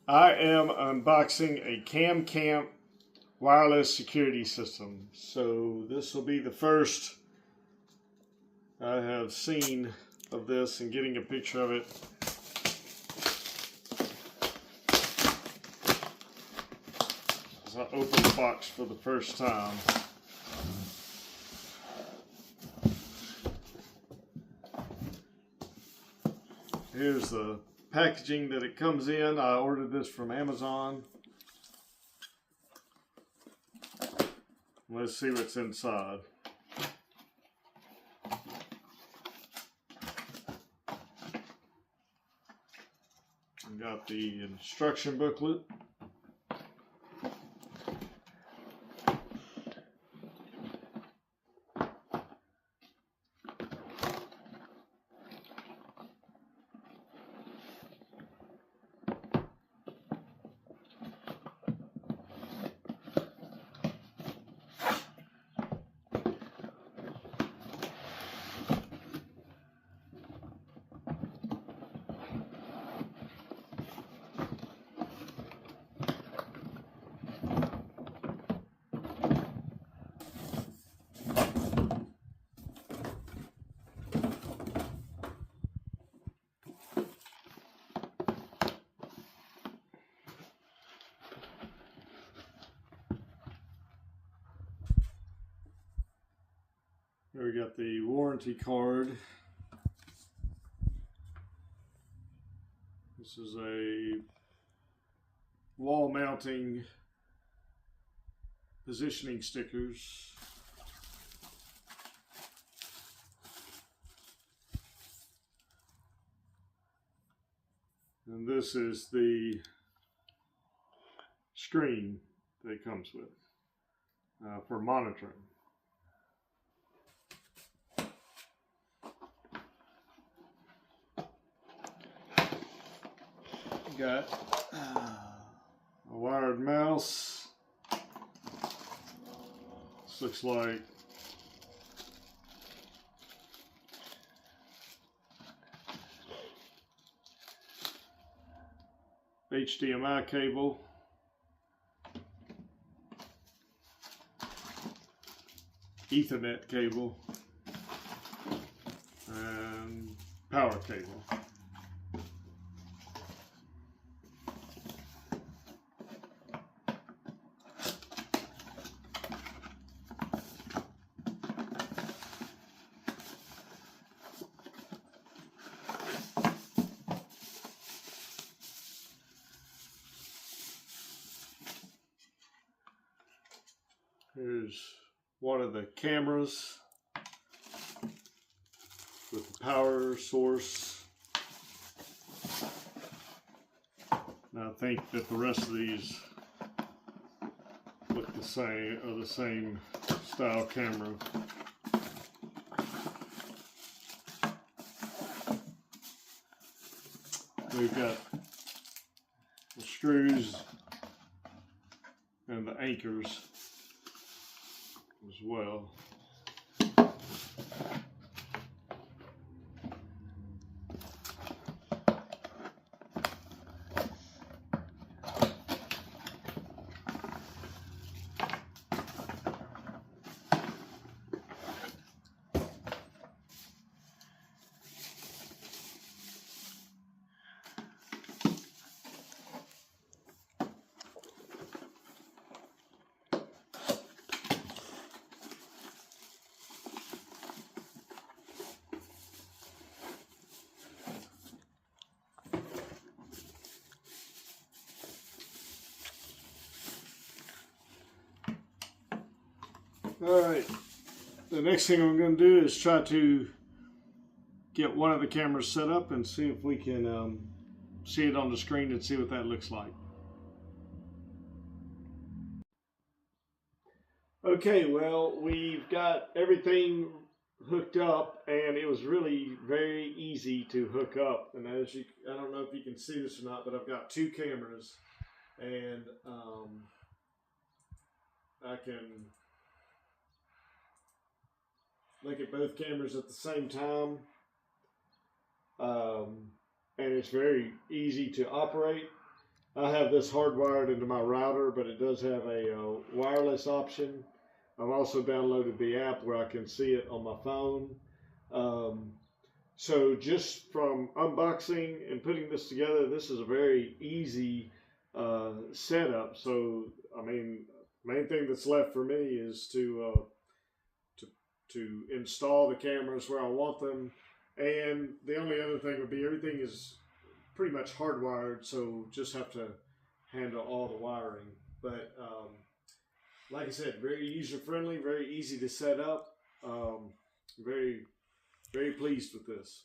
I am unboxing a CAMCAMP wireless security system. So this will be the first I have seen of this, and getting a picture of it. As I open the box for the first time. Here's the packaging that it comes in. I ordered this from Amazon. Let's see what's inside. I got the instruction booklet. Here we got the warranty card. This is a wall mounting positioning stickers. And this is the screen that it comes with for monitoring. Got a wired mouse. This looks like HDMI cable, Ethernet cable, and power cable. Here's one of the cameras with the power source. And I think that the rest of these look the same, or the same style camera. We've got the screws and the anchors as well. Alright, the next thing I'm going to do is try to get one of the cameras set up and see if we can see it on the screen and see what that looks like. Okay, well, we've got everything hooked up, and it was really very easy to hook up. And as you, I don't know if you can see this or not, but I've got two cameras, and I can look at both cameras at the same time, and it's very easy to operate. I have this hardwired into my router, but it does have a wireless option. I've also downloaded the app where I can see it on my phone. So just from unboxing and putting this together, this is a very easy setup. So, I mean, main thing that's left for me is to install the cameras where I want them. And the only other thing would be everything is pretty much hardwired, so just have to handle all the wiring. But like I said, very user friendly, very easy to set up. Very, very pleased with this.